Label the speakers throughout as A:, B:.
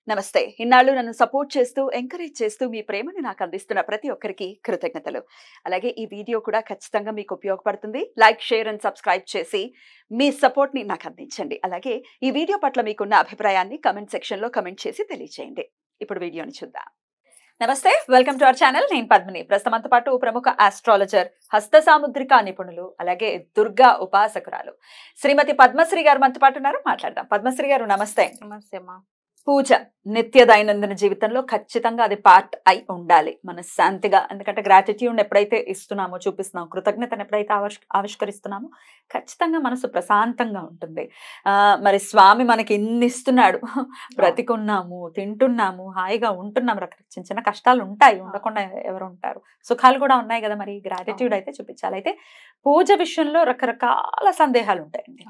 A: నమస్తే. ఇన్నాళ్ళు నన్ను సపోర్ట్ చేస్తూ, ఎంకరేజ్ చేస్తూ మీ ప్రేమని నాకు అందిస్తున్న ప్రతి ఒక్కరికి కృతజ్ఞతలు. అలాగే ఈ వీడియో కూడా ఖచ్చితంగా మీకు ఉపయోగపడుతుంది. లైక్, షేర్ అండ్ సబ్స్క్రైబ్ చేసి మీ సపోర్ట్‌ని నాకు అందించండి. అలాగే ఈ వీడియో పట్ల మీకున్న అభిప్రాయాన్ని కామెంట్ సెక్షన్‌లో కామెంట్ చేసి తెలియజేయండి. ఇప్పుడు వీడియోని చూద్దాం. నమస్తే, వెల్కమ్ టు అవర్ ఛానల్. నేను పద్మిని. ప్రస్తుతంతో పాటు ప్రముఖ ఆస్ట్రాలజర్, హస్త సాముద్రిక నిపుణులు, అలాగే దుర్గా ఉపాసకురాలు శ్రీమతి పద్మశ్రీ గారు మనతో పాటు ఉన్నారు. మాట్లాడదాం. పద్మశ్రీ గారు నమస్తే.
B: నమస్తే అమ్మా.
A: పూజ నిత్య దైనందిన జీవితంలో ఖచ్చితంగా అది పార్ట్ అయి ఉండాలి మనశ్శాంతిగా. ఎందుకంటే గ్రాటిట్యూడ్ ఎప్పుడైతే ఇస్తున్నామో, చూపిస్తున్నామో, కృతజ్ఞతను ఎప్పుడైతే ఆవిష్కరిస్తున్నామో ఖచ్చితంగా మనసు ప్రశాంతంగా ఉంటుంది. మరి స్వామి మనకి ఇన్ని ఇస్తున్నాడు, బ్రతికున్నాము, తింటున్నాము, హాయిగా ఉంటున్నాము. చిన్న చిన్న కష్టాలు ఉంటాయి, ఉండకుండా ఎవరు ఉంటారు, సుఖాలు కూడా ఉన్నాయి కదా. మరి గ్రాటిట్యూడ్ అయితే చూపించాలి. అయితే పూజ విషయంలో రకరకాల సందేహాలు ఉంటాయండి.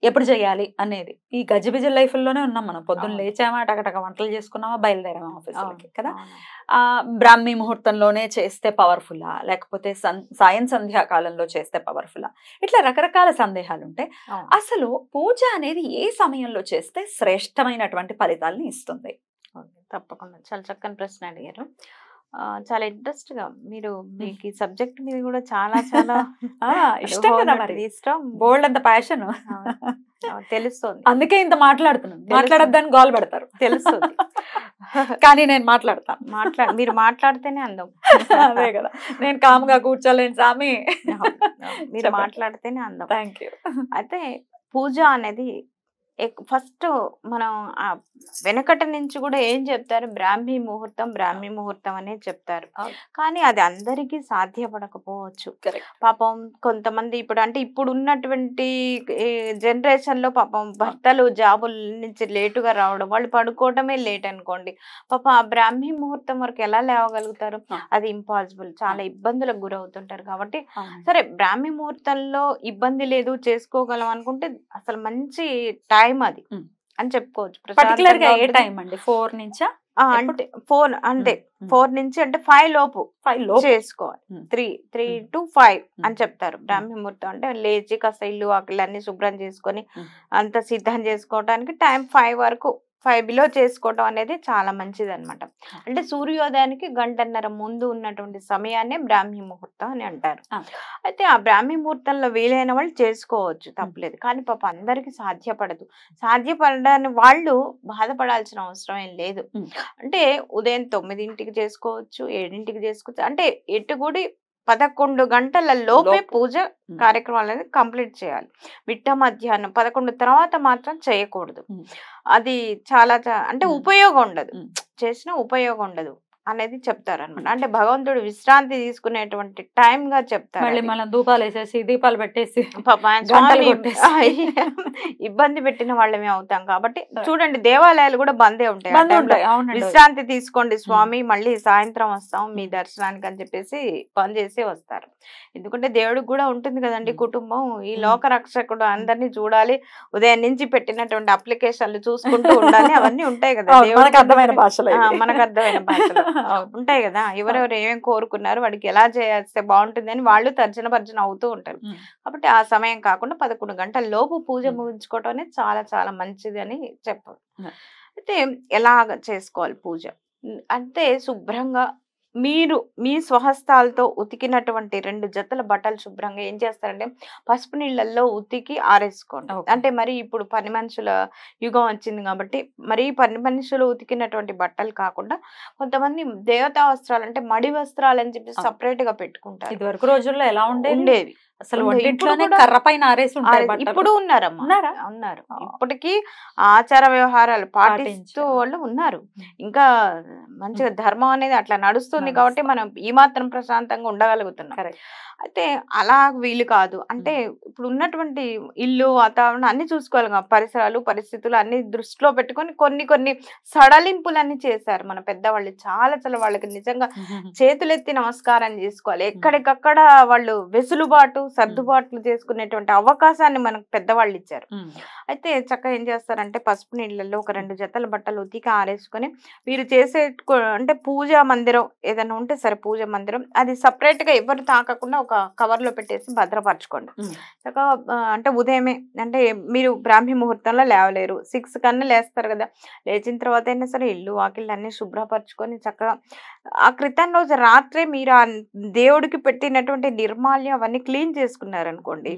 A: ఎప్పుడు చేయాలి అనేది. ఈ గజిబిజి లైఫ్లోనే ఉన్నాం మనం. పొద్దున్న లేచామా, టకటక వంటలు చేసుకున్నామా, బయలుదేరామా ఆఫీసులకి కదా. బ్రాహ్మీ ముహూర్తంలోనే చేస్తే పవర్ఫుల్లా, లేకపోతే సాయం సంధ్యా కాలంలో చేస్తే పవర్ఫుల్లా, ఇట్లా రకరకాల సందేహాలు ఉంటాయి. అసలు పూజ అనేది ఏ సమయంలో చేస్తే శ్రేష్టమైనటువంటి ఫలితాలను ఇస్తుంది?
B: తప్పకుండా చాలా చక్కని ప్రశ్న అడిగారు. చాలా ఇంట్రెస్ట్ గా మీకు ఈ సబ్జెక్ట్ మీద కూడా చాలా చాలా
A: ఇష్టం కదా. మరి
B: ఇష్టం,
A: బోల్డ్ అంత ప్యాషన్
B: తెలుస్తుంది.
A: అందుకే ఇంత మాట్లాడుతున్నాను. మాట్లాడొద్దని గోల్ పెడతారు,
B: తెలుస్తుంది.
A: కానీ నేను మాట్లాడతాను.
B: మీరు మాట్లాడితేనే అందం.
A: అదే కదా, నేను కామ్గా కూర్చోలేను స్వామి.
B: మీరు మాట్లాడితేనే అందం.
A: Thank you.
B: అయితే పూజ అనేది ఫస్ట్ మనం వెనకటి నుంచి కూడా ఏం చెప్తారు, బ్రాహ్మీ ముహూర్తం అనేది చెప్తారు. కానీ అది అందరికీ సాధ్యపడకపోవచ్చు. పాపం కొంతమంది ఇప్పుడు ఉన్నటువంటి జనరేషన్ లో పాపం భర్తలు జాబుల నుంచి లేటుగా రావడం, వాళ్ళు పడుకోవడమే లేట్ అనుకోండి. పాపం ఆ బ్రాహ్మీ ముహూర్తం వరకు ఎలా లేవగలుగుతారు? అది ఇంపాసిబుల్. చాలా ఇబ్బందులకు గురవుతుంటారు. కాబట్టి సరే, బ్రాహ్మీ ముహూర్తంలో ఇబ్బంది లేదు, చేసుకోగలం అనుకుంటే అసలు మంచి టైం అది అని చెప్పుకోవచ్చు.
A: పర్టికులర్ గా ఏ టైం అండి? 4 నుంచా?
B: అంటే 4 నుంచి అంటే 5 లోపు చేసుకోవాలి. 3 to 5 అని చెప్తారు. బ్రాహ్మీ ముహూర్తం అంటే లేచి కాస్త ఇల్లు వాకిళ్ళన్నీ శుభ్రం చేసుకొని అంత సిద్ధం చేసుకోవడానికి టైం 5 వరకు, 5 బిలో చేసుకోవడం అనేది చాలా మంచిది అనమాట. అంటే సూర్యోదయానికి 1.5 గంటల ముందు ఉన్నటువంటి సమయాన్నే బ్రాహ్మీ ముహూర్తం అని అంటారు. అయితే ఆ బ్రాహ్మీ ముహూర్తంలో వీలైన వాళ్ళు చేసుకోవచ్చు, తప్పలేదు. కానీ పాప అందరికీ సాధ్యపడదు. సాధ్యపడని వాళ్ళు బాధపడాల్సిన అవసరం ఏం లేదు. అంటే ఉదయం 9ంటికి చేసుకోవచ్చు, 7ంటికి చేసుకోవచ్చు. అంటే ఎటుగుడి 11 గంటల లోపే పూజ కార్యక్రమాలు కంప్లీట్ చేయాలి. మిట్ట మధ్యాహ్నం 11 తర్వాత మాత్రం చేయకూడదు. అది చాలా అంటే ఉపయోగం ఉండదు, చేసిన ఉపయోగం ఉండదు అనేది చెప్తారు అనమాట. అంటే భగవంతుడు విశ్రాంతి తీసుకునేటువంటి టైం గా చెప్తారు.
A: మనం ధూపాలు వేసేసి దీపాలు పెట్టేసి
B: ఇబ్బంది పెట్టిన వాళ్ళమే అవుతాం. కాబట్టి చూడండి, దేవాలయాలు కూడా బందే ఉంటాయి. విశ్రాంతి తీసుకోండి స్వామి, మళ్ళీ సాయంత్రం వస్తాం మీ దర్శనానికి అని చెప్పేసి బంద్ చేసి వస్తారు. ఎందుకంటే దేవుడికి కూడా ఉంటుంది కదండి కుటుంబం. ఈ లోక రక్షకుడు అందరినీ చూడాలి, ఉదయం నుంచి పెట్టినటువంటి అప్లికేషన్లు చూసుకుంటూ ఉండాలి, అవన్నీ ఉంటాయి కదా. మనకు అర్థమైన భాషలో ఉంటాయి కదా. ఎవరెవరు ఏమేమి కోరుకున్నారు, వాడికి ఎలా చేస్తే బాగుంటుంది అని వాళ్ళు తర్జన అవుతూ ఉంటారు. కాబట్టి ఆ సమయం కాకుండా 11 గంటల లోపు పూజ ముగించుకోవటం అనేది చాలా చాలా మంచిది అని చెప్పారు. అయితే ఎలాగ చేసుకోవాలి పూజ అంటే, శుభ్రంగా మీరు మీ స్వహస్తాలతో ఉతికినటువంటి 2 జతల బట్టలు శుభ్రంగా ఏం చేస్తారంటే పసుపు నీళ్ళల్లో ఉతికి ఆరేసుకోండి. అంటే మరి ఇప్పుడు పని మనుషుల యుగం వచ్చింది కాబట్టి మరి పని మనుషులు ఉతికినటువంటి బట్టలు కాకుండా కొంతమంది దేవతా వస్త్రాలు అంటే మడి వస్త్రాలు అని చెప్పి సపరేట్ గా పెట్టుకుంటారు.
A: ఇది వరకు రోజుల్లో ఎలా ఉండేవి? అసలు
B: కర్రపైన ఆరేసి ఉంటారు. ఇప్పుడు ఉన్నారు. ఇప్పటికీ ఆచార వ్యవహారాలు పాటిస్తూ వాళ్ళు ఉన్నారు. ఇంకా మంచిగా ధర్మం అనేది అట్లా నడుస్తుంది కాబట్టి మనం ఈ మాత్రం ప్రశాంతంగా ఉండగలుగుతున్నాం. అయితే అలా వీలు కాదు. అంటే ఇప్పుడు ఉన్నటువంటి ఇల్లు, వాతావరణం అన్ని చూసుకోవాలి. పరిసరాలు, పరిస్థితులు అన్ని దృష్టిలో పెట్టుకొని కొన్ని సడలింపులన్నీ చేశారు మన పెద్దవాళ్ళు. చాలా వాళ్ళకి నిజంగా చేతులెత్తి నమస్కారం చేసుకోవాలి. ఎక్కడికక్కడ వాళ్ళు వెసులుబాటు, సర్దుబాట్లు చేసుకునేటువంటి అవకాశాన్ని మనకు పెద్దవాళ్ళు ఇచ్చారు. అయితే చక్కగా ఏం చేస్తారంటే పసుపు నీళ్ళల్లో ఒక 2 జతల బట్టలు ఉతికి ఆరేసుకొని మీరు చేసే అంటే పూజా మందిరం ఏదైనా ఉంటే సరే, పూజ మందిరం అది సపరేట్ గా ఎవరు తాకకుండా ఒక కవర్ లో పెట్టేసి భద్రపరచుకోండి. చక్కగా అంటే ఉదయమే, అంటే మీరు బ్రాహ్మీ ముహూర్తంలో లేవలేరు, 6 కన్నా లేస్తారు కదా, లేచిన తర్వాత అయినా సరే ఇల్లు వాకిళ్ళు అన్ని శుభ్రపరచుకొని చక్కగా ఆ క్రితం రోజు రాత్రే మీరు ఆ దేవుడికి పెట్టినటువంటి నిర్మాల్యం అవన్నీ క్లీన్ చేసుకున్నారనుకోండి,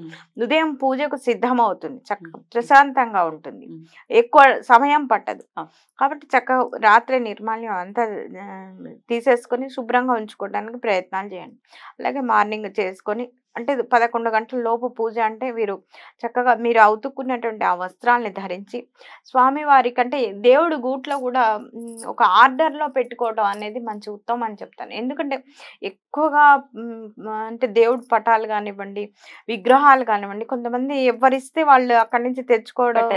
B: ఉదయం పూజకు సిద్ధమవుతుంది, చక్కగా ప్రశాంతంగా ఉంటుంది, ఎక్కువ సమయం పట్టదు. కాబట్టి చక్కగా రాత్రే నిర్మాల్యం అంతా తీసేసుకొని శుభ్రంగా ఉంచుకోవడానికి ప్రయత్నాలు చేయండి. అలాగే మార్నింగ్ చేసుకొని, అంటే 11 గంటల లోపు పూజ అంటే వీరు చక్కగా మీరు అవుతుకున్నటువంటి ఆ వస్త్రాలని ధరించి స్వామివారి కంటే దేవుడి గూట్లో కూడా ఒక ఆర్డర్లో పెట్టుకోవడం అనేది మంచి ఉత్తమం అని చెప్తాను. ఎందుకంటే ఎక్కువగా అంటే దేవుడి పటాలు కానివ్వండి, విగ్రహాలు కానివ్వండి, కొంతమంది ఎవరిస్తే వాళ్ళు అక్కడి నుంచి తెచ్చుకోవడం,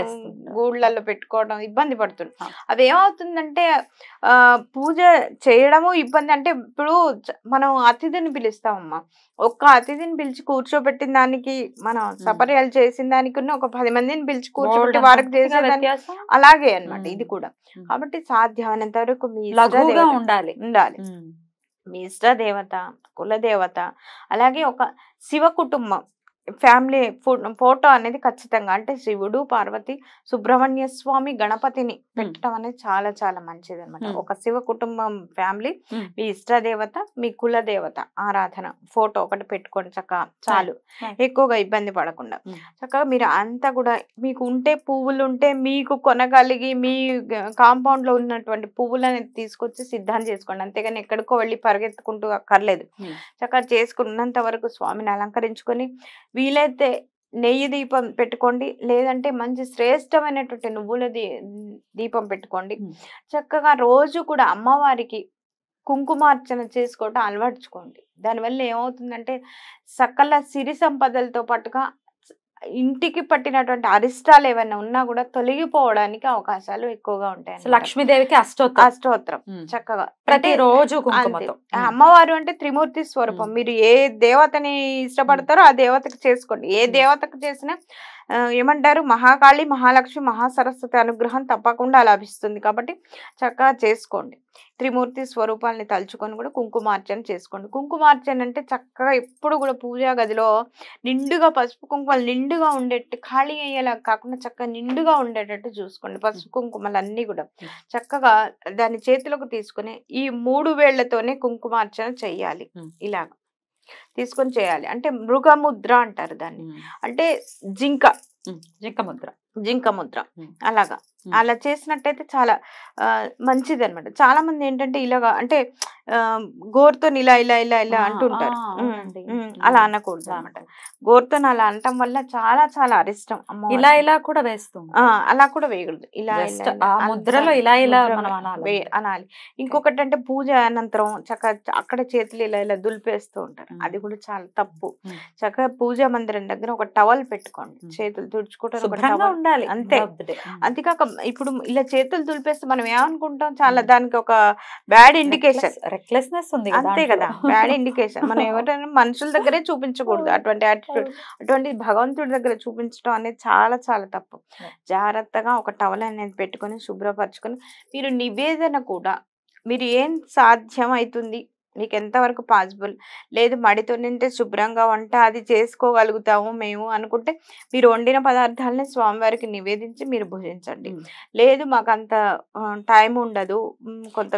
B: గూళ్ళల్లో పెట్టుకోవడం ఇబ్బంది పడుతుంది. అవి ఏమవుతుందంటే పూజ చేయడము ఇబ్బంది. అంటే ఇప్పుడు మనం అతిథిని పిలుస్తామమ్మా, ఒక్క అతిథిని పిలిచి కూర్చోబెట్టిన దానికి, మనం సపర్యాలు చేసిన దానికి ఒక 10 మందిని పిలిచి కూర్చోబెట్టి వారికి చేసేదానికి అలాగే అన్నమాట ఇది కూడా. కాబట్టి సాధ్యమైనంత వరకు మీ ఉండాలి. మీ ఇష్ట దేవత, కులదేవత, అలాగే ఒక శివ కుటుంబం ఫ్యామిలీ ఫోటో అనేది ఖచ్చితంగా, అంటే శివుడు, పార్వతి, సుబ్రహ్మణ్య స్వామి, గణపతిని పెట్టడం అనేది చాలా చాలా మంచిది అనమాట. ఒక శివ కుటుంబం ఫ్యామిలీ, మీ ఇష్ట దేవత, మీ కుల దేవత ఆరాధన ఫోటో ఒకటి పెట్టుకోండి చక్కగా, చాలు, ఎక్కువగా ఇబ్బంది పడకుండా. చక్కగా మీరు అంతా కూడా మీకు ఉంటే పువ్వులు ఉంటే మీకు కొనగలిగి మీ కాంపౌండ్ లో ఉన్నటువంటి పువ్వులని తీసుకొచ్చి సిద్ధం చేసుకోండి. అంతేగాని ఎక్కడికో వెళ్ళి పరిగెత్తుకుంటూ అక్కర్లేదు. చక్కగా చేసుకున్నంత వరకు స్వామిని అలంకరించుకొని వీలైతే నెయ్యి దీపం పెట్టుకోండి, లేదంటే మంచి శ్రేష్టమైనటువంటి నువ్వుల దీపం పెట్టుకోండి. చక్కగా రోజు కూడా అమ్మవారికి కుంకుమార్చన చేసుకోవటం అలవర్చుకోండి. దానివల్ల ఏమవుతుందంటే సకల సిరి సంపదలతో పాటుగా ఇంటికి పట్టినటువంటి అరిష్టాలు ఏమైనా ఉన్నా కూడా తొలగిపోవడానికి అవకాశాలు ఎక్కువగా ఉంటాయి.
A: లక్ష్మీదేవికి
B: అష్టోత్తరం చక్కగా
A: ప్రతిరోజు
B: అమ్మవారు అంటే త్రిమూర్తి స్వరూపం. మీరు ఏ దేవతని ఇష్టపడతారో ఆ దేవతకి చేసుకోండి. ఏ దేవతకు చేసినా ఏమంటారు, మహాకాళి, మహాలక్ష్మి, మహాసరస్వతి అనుగ్రహం తప్పకుండా లభిస్తుంది. కాబట్టి చక్కగా చేసుకోండి. త్రిమూర్తి స్వరూపాలని తలుచుకొని కూడా కుంకుమార్చన చేసుకోండి. కుంకుమార్చన అంటే చక్కగా ఎప్పుడు కూడా పూజా గదిలో నిండుగా పసుపు కుంకుమలు నిండుగా ఉండేట్టు, ఖాళీ అయ్యేలా కాకుండా చక్కగా నిండుగా ఉండేటట్టు చూసుకోండి. పసుపు కుంకుమలు అన్నీ కూడా చక్కగా దాన్ని చేతిలోకి తీసుకుని ఈ 3 వేళ్లతోనే కుంకుమార్చన చెయ్యాలి. ఇలాగ తీసుకొని చేయాలి. అంటే మృగముద్ర అంటారు దాన్ని, అంటే జింక ముద్ర అలాగా. అలా చేసినట్టయితే చాలా మంచిది అనమాట. చాలా మంది ఏంటంటే ఇలాగా, అంటే గోరుతో ఇలా ఇలా ఇలా ఇలా అంటుంటారు. అలా అనకూడదు అనమాట. గోరుతో అలా అనటం వల్ల చాలా చాలా అరిష్టం.
A: ఇలా ఇలా కూడా వేస్తాం,
B: అలా కూడా వేయకూడదు. ఇలా
A: ముద్రలో ఇలా ఇలా
B: అనాలి. ఇంకొకటి అంటే పూజ అనంతరం చక్కగా అక్కడ చేతులు ఇలా ఇలా దులిపేస్తూ ఉంటారు, అది కూడా చాలా తప్పు. చక్కగా పూజా మందిరం దగ్గర ఒక టవల్ పెట్టుకోండి, చేతులు తుడుచుకోవడం
A: ఉండాలి
B: అంతే. అంతేకాక ఇప్పుడు ఇలా చేతులు దులిపేస్తే మనం ఏమనుకుంటాం, చాలా దానికి ఒక బ్యాడ్ ఇండికేషన్,
A: రెక్లెస్నెస్ ఉంది
B: అంతే కదా, బ్యాడ్ ఇండికేషన్. మనం ఎవరైనా మనుషుల దగ్గరే చూపించకూడదు అటువంటి యాటిట్యూడ్. అటువంటి భగవంతుడి దగ్గర చూపించడం అనేది చాలా చాలా తప్పు. జాగ్రత్తగా ఒక టవల్ అనేది పెట్టుకొని శుభ్రపరచుకొని మీరు నివేదన కూడా మీరు ఏం సాధ్యం అవుతుంది, మీకు ఎంతవరకు పాసిబుల్ లేదు, మడితో నింటే శుభ్రంగా వంట అది చేసుకోగలుగుతాము మేము అనుకుంటే మీరు వండిన పదార్థాలని స్వామివారికి నివేదించి మీరు భుజించండి. లేదు మాకు అంత టైం ఉండదు, కొంత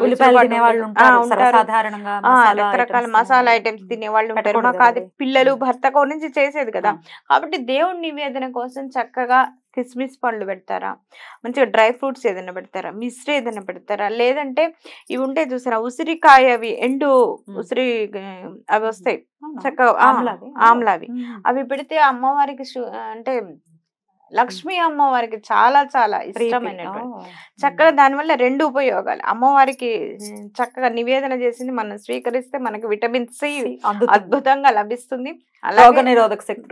B: రకరకాల మసాలా ఐటమ్స్ తినే వాళ్ళు ఉంటారు, మాకు అది పిల్లలు భర్త నుంచి చేసేది కదా. కాబట్టి దేవుడి నివేదన కోసం చక్కగా కిస్మిస్ పండ్లు పెడతారా, మంచిగా డ్రై ఫ్రూట్స్ ఏదైనా పెడతారా, మిశ్రీ ఏదైనా పెడతారా, లేదంటే ఇవి ఉంటే చూసారా ఉసిరికాయ, అవి ఎండు ఉసిరి అవి వస్తాయి చక్కగా ఆమ్లావి, అవి పెడితే అమ్మవారికి అంటే లక్ష్మీ అమ్మవారికి చాలా చాలా ఇష్టమైనటువంటి చక్కగా. దానివల్ల 2 ఉపయోగాలు, అమ్మవారికి చక్కగా నివేదన చేసింది మనం స్వీకరిస్తే మనకి విటమిన్ సి అద్భుతంగా లభిస్తుంది.
A: రోగ నిరోధక శక్తి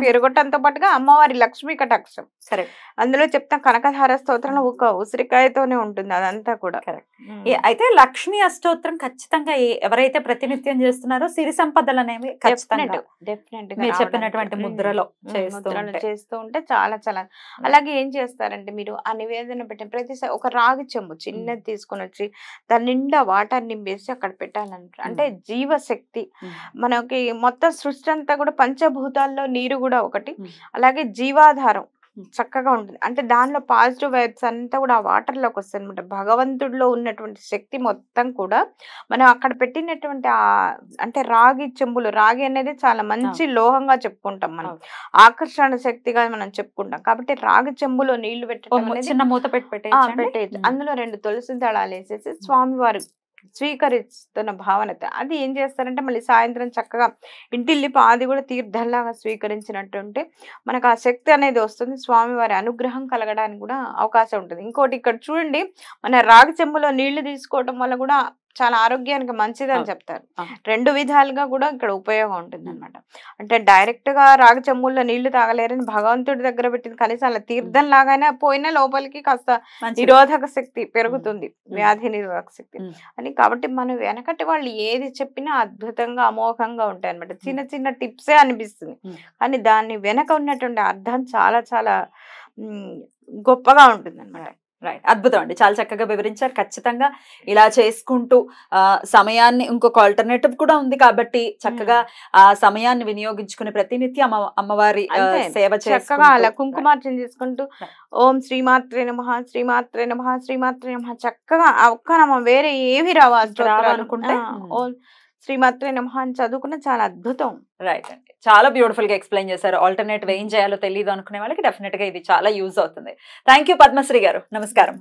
B: పెరగటంతో పాటుగా అమ్మవారి లక్ష్మీ కటాక్షం.
A: కరెక్ట్.
B: అందులో చెప్తాం కనకధార స్తోత్రంలో ఒక ఉసిరికాయతోనే ఉంటుంది అదంతా కూడా.
A: అయితే లక్ష్మీ అష్టోత్తరం ఖచ్చితంగా ఎవరైతే ప్రతినిత్యం చేస్తున్నారో సిరి సంపదలు అనేవి
B: డెఫినెట్
A: మీరు చెప్పినటువంటి ముద్రలో
B: చేస్తూ ఉంటే చాలా చాలా. అలాగే ఏం చేస్తారంటే మీరు ఆ నివేదన పెట్టిన ప్రతిసారి ఒక రాగి చెంబు చిన్నది తీసుకొని వచ్చి దాని నిండా వాటర్ నింపేసి అక్కడ పెట్టాలంటారు. అంటే జీవశక్తి మనకి మొత్తం సృష్టి అంతా కూడా పంచభూతాల్లో నీరు కూడా ఒకటి, అలాగే జీవాధారం చక్కగా ఉంటుంది. అంటే దానిలో పాజిటివ్ వైబ్స్ అంతా కూడా ఆ వాటర్ లోకి వస్తాయి అనమాట. భగవంతుడిలో ఉన్నటువంటి శక్తి మొత్తం కూడా మనం అక్కడ పెట్టినటువంటి అంటే రాగి చెంబులు, రాగి అనేది చాలా మంచి లోహంగా చెప్పుకుంటాం మనం, ఆకర్షణ శక్తిగా మనం చెప్పుకుంటాం. కాబట్టి రాగి చెంబులో నీళ్లు పెట్టడం అనేది
A: చిన్న మూత
B: పెట్టేయచ్చు. అందులో 2 తులసి దళాలు వేసేసి స్వామివారు స్వీకరిస్తున్న భావన. అది ఏం చేస్తారంటే మళ్ళీ సాయంత్రం చక్కగా ఇంటిల్లిపి అది కూడా తీర్థంలాగా స్వీకరించినట్టుంటే మనకు ఆ శక్తి అనేది వస్తుంది, స్వామివారి అనుగ్రహం కలగడానికి కూడా అవకాశం ఉంటుంది. ఇంకోటి ఇక్కడ చూడండి, మన రాగి చెంబులో నీళ్లు తీసుకోవడం వల్ల కూడా చాలా ఆరోగ్యానికి మంచిది అని చెప్తారు. 2 విధాలుగా కూడా ఇక్కడ ఉపయోగం ఉంటుంది అనమాట. అంటే డైరెక్ట్ గా రాగి చెంబుల్లో నీళ్లు తాగలేరని భగవంతుడి దగ్గర పెట్టింది, కనీసం అలా తీర్థం లాగానే పోయినా లోపలికి కాస్త నిరోధక శక్తి పెరుగుతుంది, వ్యాధి నిరోధక శక్తి అని. కాబట్టి మనం వెనకటి వాళ్ళు ఏది చెప్పినా అద్భుతంగా అమోఘంగా ఉంటాయి అనమాట. చిన్న చిన్న టిప్సే అనిపిస్తుంది, కానీ దాన్ని వెనక ఉన్నటువంటి అర్థం చాలా చాలా గొప్పగా ఉంటుంది అనమాట.
A: రైట్, అద్భుతం అండి, చాలా చక్కగా వివరించారు. ఖచ్చితంగా ఇలా చేసుకుంటూ సమయాన్ని, ఇంకొక ఆల్టర్నేటివ్ కూడా ఉంది కాబట్టి చక్కగా ఆ సమయాన్ని వినియోగించుకుని ప్రతినిత్యం అమ్మవారి సేవ చక్కగా
B: అలా కుంకుమార్చన చేసుకుంటూ ఓం శ్రీమాత్రే నమః శ్రీమాత్రే నమః శ్రీమాత్రే నమః చక్కగా ఒక్క నమః వేరే ఏమి రావు అనుకుంటే ఓం శ్రీమాత్రే నమః అని చదువుకున్న చాలా అద్భుతం.
A: రైట్ అండి, చాలా బ్యూటిఫుల్ గా ఎక్స్ప్లెయిన్ చేశారు. ఆల్టర్నేటివ్ ఏం చేయాలో తెలియదు అనుకునే వాళ్ళకి డెఫినెట్ గా ఇది చాలా యూజ్ అవుతుంది. థ్యాంక్ యూ పద్మశ్రీ గారు, నమస్కారం.